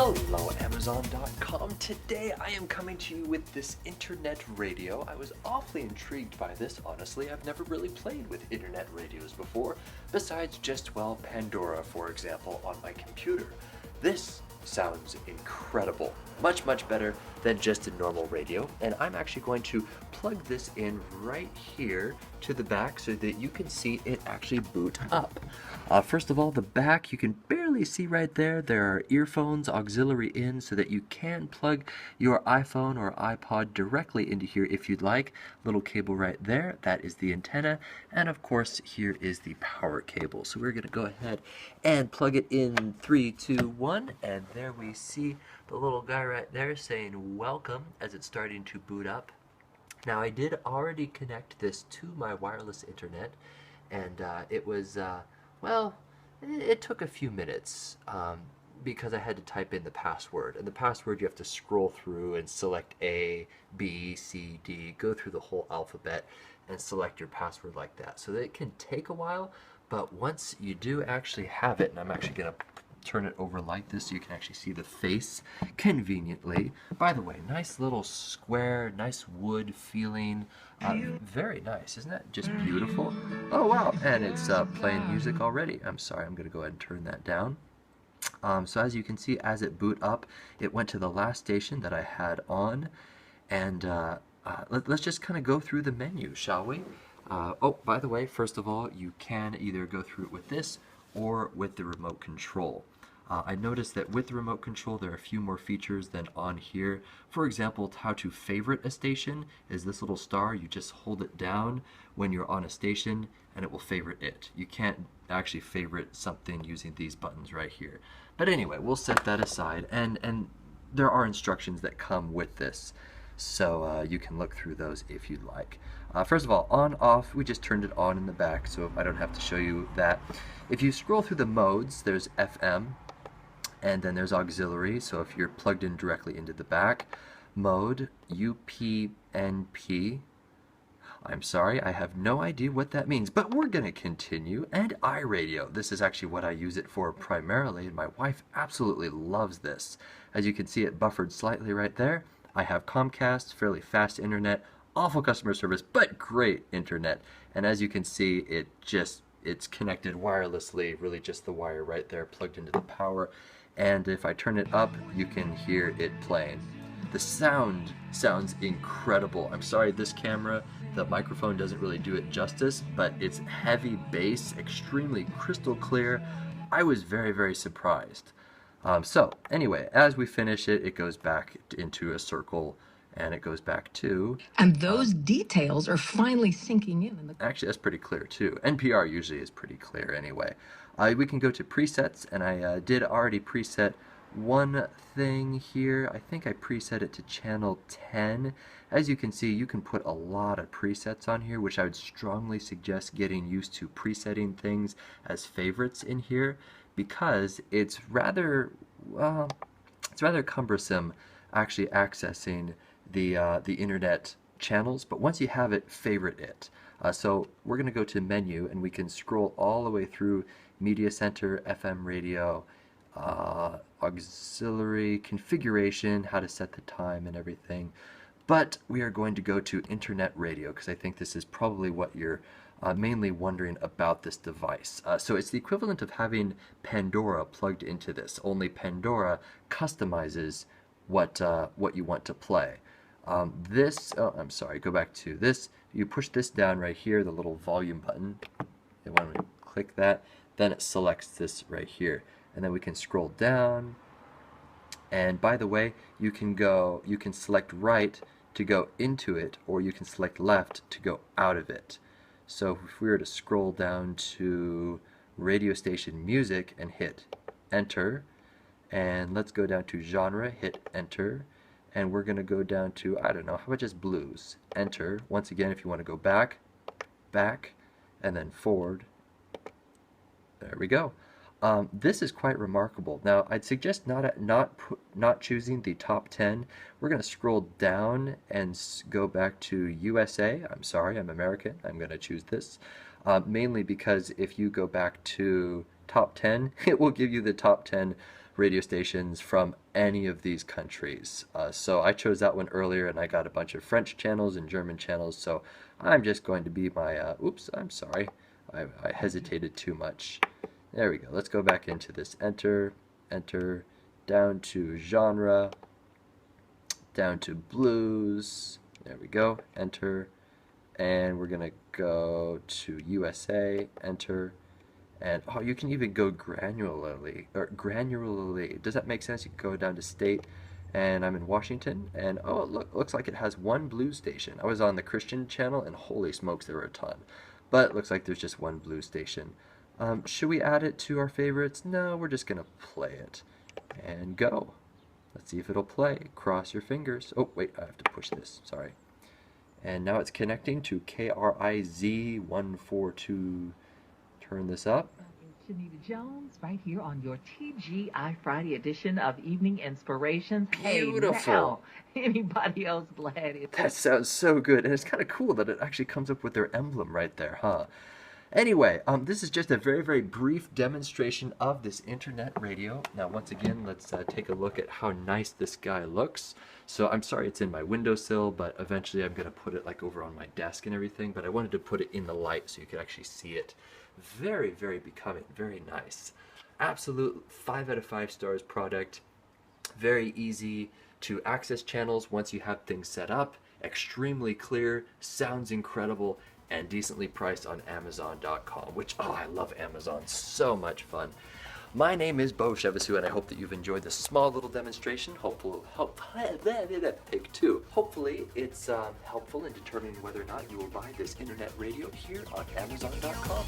Hello, Amazon.com. Today I am coming to you with this internet radio. I was awfully intrigued by this, honestly. I've never really played with internet radios before, besides just, well, Pandora, for example, on my computer. This sounds incredible. Much, much better than just a normal radio. And I'm actually going to plug this in right here to the back so that you can see it actually boot up. First of all, the back, you can barely see right there. There are earphones, auxiliary in, so that you can plug your iPhone or iPod directly into here if you'd like. Little cable right there, that is the antenna. And of course, here is the power cable. So we're gonna go ahead and plug it in 3, 2, 1, and there we see the little guy right there saying welcome as it's starting to boot up. Now I did already connect this to my wireless internet, and it was, well, it took a few minutes because I had to type in the password. And the password you have to scroll through and select A, B, C, D, go through the whole alphabet and select your password like that. So that it can take a while, but once you do actually have it, and I'm actually going to turn it over like this so you can actually see the face conveniently. By the way, nice little square, nice wood feeling, very nice. Isn't that just beautiful? Oh wow, and it's playing music already. I'm sorry, I'm gonna go ahead and turn that down. So as you can see, as it boot up, it went to the last station that I had on, and let's just kind of go through the menu, shall we? Oh, by the way, first of all, you can either go through it with this or with the remote control. I noticed that with the remote control there are a few more features than on here. For example, how to favorite a station is this little star. You just hold it down when you're on a station and it will favorite it. You can't actually favorite something using these buttons right here. But anyway, we'll set that aside, and there are instructions that come with this. So you can look through those if you'd like. First of all, on, off, we just turned it on in the back, so I don't have to show you that. If you scroll through the modes, there's FM, and then there's auxiliary, so if you're plugged in directly into the back. Mode, UPnP. I'm sorry, I have no idea what that means, but we're going to continue. And iRadio. This is actually what I use it for primarily, and my wife absolutely loves this. As you can see, it buffered slightly right there. I have Comcast, fairly fast internet, awful customer service, but great internet. And as you can see, it's connected wirelessly, really just the wire right there plugged into the power. And if I turn it up, you can hear it playing. The sound sounds incredible. I'm sorry, this camera, the microphone doesn't really do it justice, but it's heavy bass, extremely crystal clear. I was very, very surprised. So anyway, as we finish it, it goes back into a circle, and it goes back to... And those details are finally sinking in. Actually, that's pretty clear too. NPR usually is pretty clear anyway. We can go to presets, and I did already preset one thing here. I think I preset it to channel 10. As you can see, you can put a lot of presets on here, which I would strongly suggest getting used to presetting things as favorites in here, because it's rather, well, it's rather cumbersome actually accessing the internet channels, but once you have it, favorite it. So we're going to go to menu, and we can scroll all the way through Media Center, FM radio, auxiliary, configuration, how to set the time and everything. But we are going to go to internet radio, because I think this is probably what you're mainly wondering about this device. So it's the equivalent of having Pandora plugged into this, only Pandora customizes what you want to play. Oh, I'm sorry, go back to this. You push this down right here, the little volume button, and when we click that, then it selects this right here. And then we can scroll down, and by the way, you can select right to go into it, or you can select left to go out of it. So if we were to scroll down to radio station music and hit enter, and let's go down to genre, hit enter, and we're going to go down to, I don't know, how about just blues, enter. Once again, if you want to go back, and then forward, there we go. This is quite remarkable. Now, I'd suggest not choosing the top 10. We're going to scroll down and go back to USA. I'm sorry, I'm American. I'm going to choose this. Mainly because if you go back to top 10, it will give you the top 10 radio stations from any of these countries. So I chose that one earlier, and I got a bunch of French channels and German channels, so I'm just going to be my, oops, I'm sorry, I hesitated too much. There we go. Let's go back into this. Enter, enter, down to genre, down to blues. There we go. Enter, and we're gonna go to USA. Enter, and oh, you can even go granularly. Does that make sense? You can go down to state, and I'm in Washington, and oh, looks like it has one blues station. I was on the Christian channel, and holy smokes, there were a ton. But it looks like there's just one blues station. Should we add it to our favorites? No, we're just gonna play it and go. Let's see if it'll play. Cross your fingers. Oh, wait, I have to push this. Sorry. And now it's connecting to KRIZ 142. Turn this up. Shanita Jones, right here on your TGI Friday edition of Evening Inspirations. Beautiful. Hey, now, anybody else glad it's... That sounds so good, and it's kind of cool that it actually comes up with their emblem right there, huh? Anyway, this is just a very, very brief demonstration of this internet radio. Now, once again, let's take a look at how nice this guy looks. So I'm sorry it's in my windowsill, but eventually I'm going to put it like over on my desk and everything, but I wanted to put it in the light so you could actually see it. Very, very becoming, very nice. Absolute 5 out of 5 stars product. Very easy to access channels once you have things set up. Extremely clear, sounds incredible, and decently priced on Amazon.com, which, oh, I love Amazon, so much fun. My name is Beau, and I hope that you've enjoyed this small little demonstration. Take two. Hopefully it's helpful in determining whether or not you will buy this internet radio here on Amazon.com.